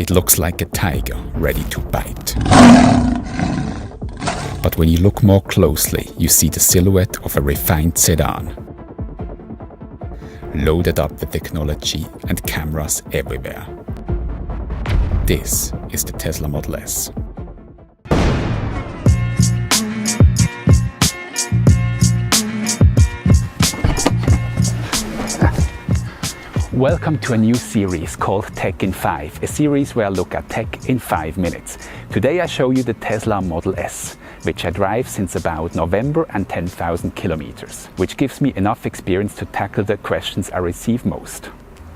It looks like a tiger ready to bite. But when you look more closely, you see the silhouette of a refined sedan, loaded up with technology and cameras everywhere. This is the Tesla Model S. Welcome to a new series called TechIn5, a series where I look at tech in 5 minutes. Today I show you the Tesla Model S, which I drive since about November and 10,000 kilometers, which gives me enough experience to tackle the questions I receive most.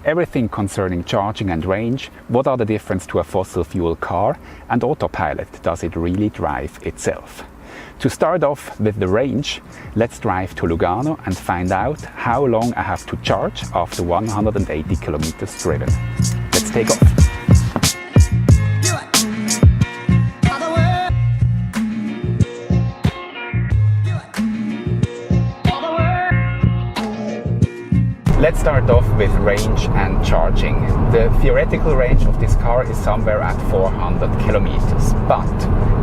Everything concerning charging and range, what are the difference to a fossil fuel car, and autopilot, does it really drive itself? To start off with the range, let's drive to Lugano and find out how long I have to charge after 180 kilometers driven. Let's take off. Let's start off with range and charging. The theoretical range of this car is somewhere at 400 kilometers, but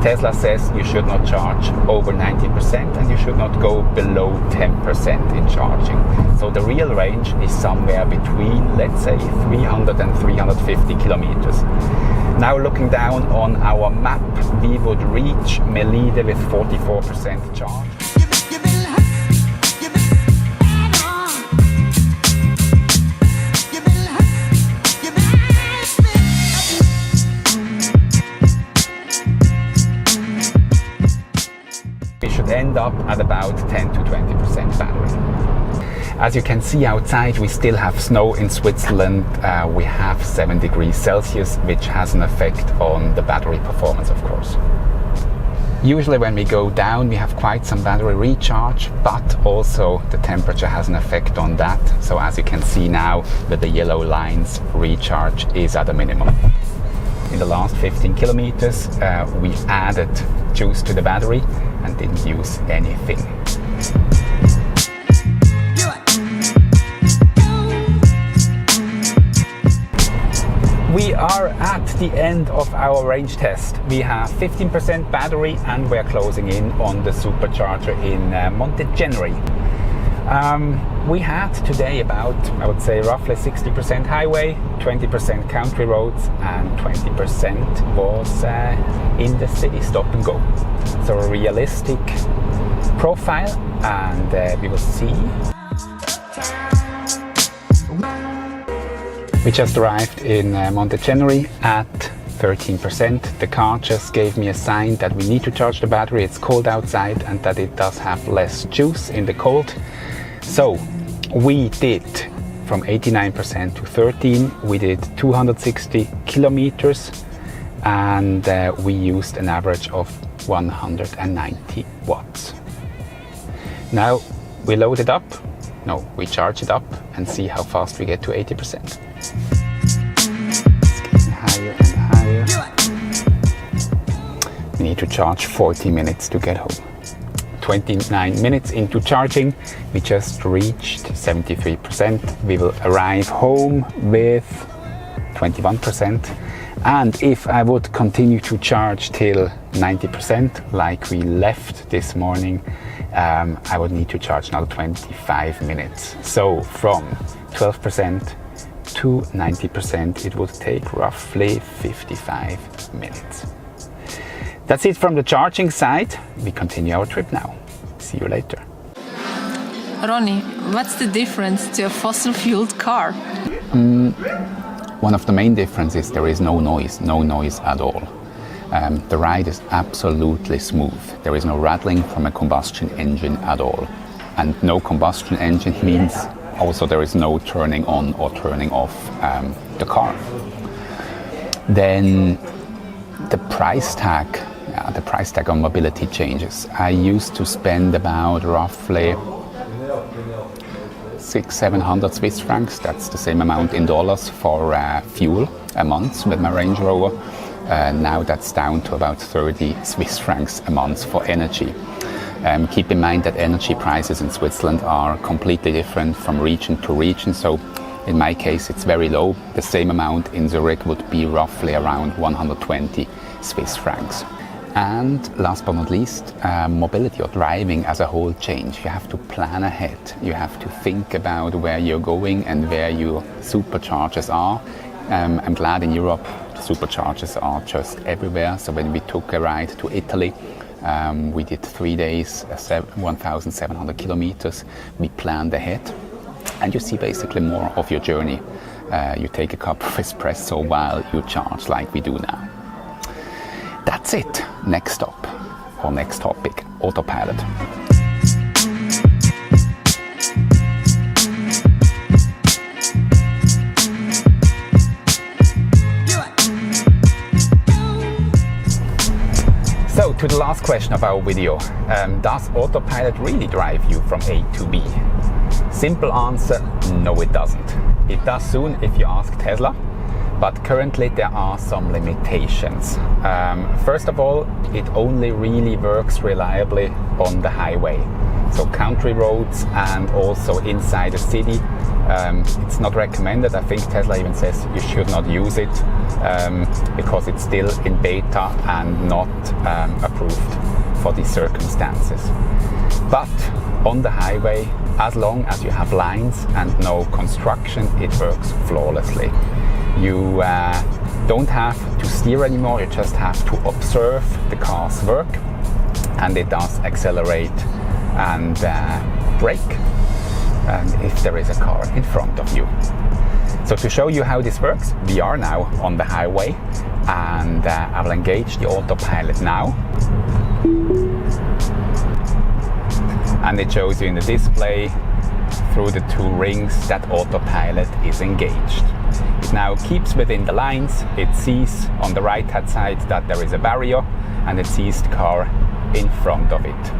Tesla says you should not charge over 90% and you should not go below 10% in charging. So the real range is somewhere between, let's say, 300 and 350 kilometers. Now looking down on our map, we would reach Melide with 44% charge. End up at about 10 to 20% battery. As you can see outside, we still have snow in Switzerland. We have 7 degrees Celsius, which has an effect on the battery performance, of course. Usually when we go down, we have quite some battery recharge, but also the temperature has an effect on that. So as you can see now with the yellow lines, recharge is at a minimum. In the last 15 kilometers, we added juice to the battery and didn't use anything. We are at the end of our range test. We have 15% battery and we're closing in on the supercharger in Montegeneri. We had today about, I would say, roughly 60% highway, 20% country roads, and 20% was in the city stop and go. So a realistic profile, and we will see. We just arrived in Montegeneri at 13%. The car just gave me a sign that we need to charge the battery. It's cold outside and that it does have less juice in the cold. So we did from 89% to 13, we did 260 kilometers and we used an average of 190 watts. Now we load it up, we charge it up and see how fast we get to 80%. It's getting higher and higher. We need to charge 40 minutes to get home. 29 minutes into charging, we just reached 73%. We will arrive home with 21%. And if I would continue to charge till 90%, like we left this morning, I would need to charge another 25 minutes. So from 12% to 90%, it would take roughly 55 minutes. That's it from the charging side. We continue our trip now. See you later. Ronnie, what's the difference to a fossil-fueled car? One of the main differences is there is no noise at all. The ride is absolutely smooth. There is no rattling from a combustion engine at all. And no combustion engine means also there is no turning on or turning off the car. Then the price tag on mobility changes. I used to spend about roughly 600-700 Swiss francs. That's the same amount in dollars for fuel a month with my Range Rover. Now that's down to about 30 Swiss francs a month for energy. Keep in mind that energy prices in Switzerland are completely different from region to region. So In my case, it's very low. The same amount in Zurich would be roughly around 120 Swiss francs. And last but not least, mobility or driving as a whole change. You have to plan ahead. You have to think about where you're going and where your superchargers are. I'm glad in Europe superchargers are just everywhere. So when we took a ride to Italy, we did 3 days, 1,700 kilometers. We planned ahead, and you see basically more of your journey. You take a cup of espresso while you charge, like we do now. That's it. Next stop, or next topic, autopilot. So, to the last question of our video, does autopilot really drive you from A to B? Simple answer, no it doesn't. It does soon if you ask Tesla, but currently there are some limitations. First of all, it only really works reliably on the highway. So country roads and also inside a city, it's not recommended. I think Tesla even says you should not use it because it's still in beta and not approved for these circumstances. But on the highway, as long as you have lines and no construction, it works flawlessly. You don't have to steer anymore, you just have to observe the car's work, and it does accelerate and brake if there is a car in front of you. So to show you how this works, we are now on the highway, and I will engage the autopilot now. And it shows you in the display through the 2 rings that autopilot is engaged. It now keeps within the lines. It sees on the right hand side that there is a barrier, and it sees the car in front of it.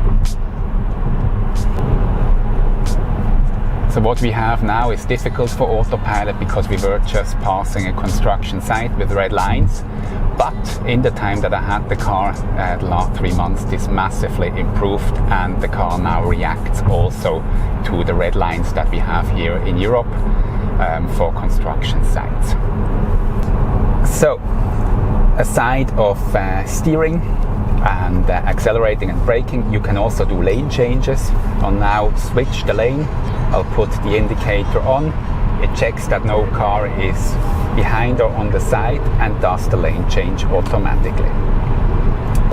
So what we have now is difficult for autopilot because we were just passing a construction site with red lines. But in the time that I had the car, the last 3 months, this massively improved, and the car now reacts also to the red lines that we have here in Europe for construction sites. So, aside of steering and accelerating and braking, you can also do lane changes. I'll now switch the lane. I'll put the indicator on. It checks that no car is behind or on the side and does the lane change automatically.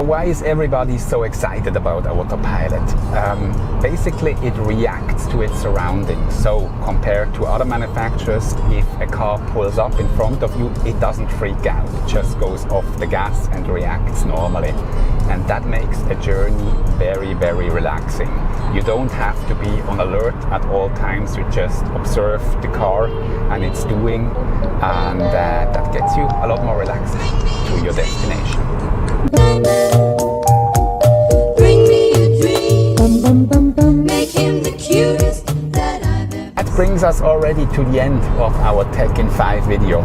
Why is everybody so excited about autopilot? Basically, it reacts to its surroundings. So compared to other manufacturers, if a car pulls up in front of you, it doesn't freak out. It just goes off the gas and reacts normally. And that makes a journey very, very relaxing. You don't have to be on alert at all times. You just observe the car and it's doing, and that gets you a lot more relaxed to your destination. Bring me a dream. Make him the cutest that I've ever. That brings us already to the end of our TechIn5 video.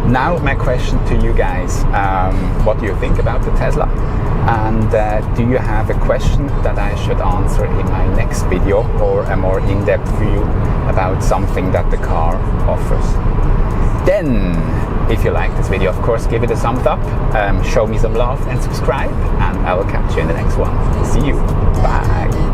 Now my question to you guys, what do you think about the Tesla? And do you have a question that I should answer in my next video, or a more in-depth view about something that the car offers? Then, if you like this video, of course, give it a thumbs up, show me some love and subscribe, and I will catch you in the next one. See you. Bye.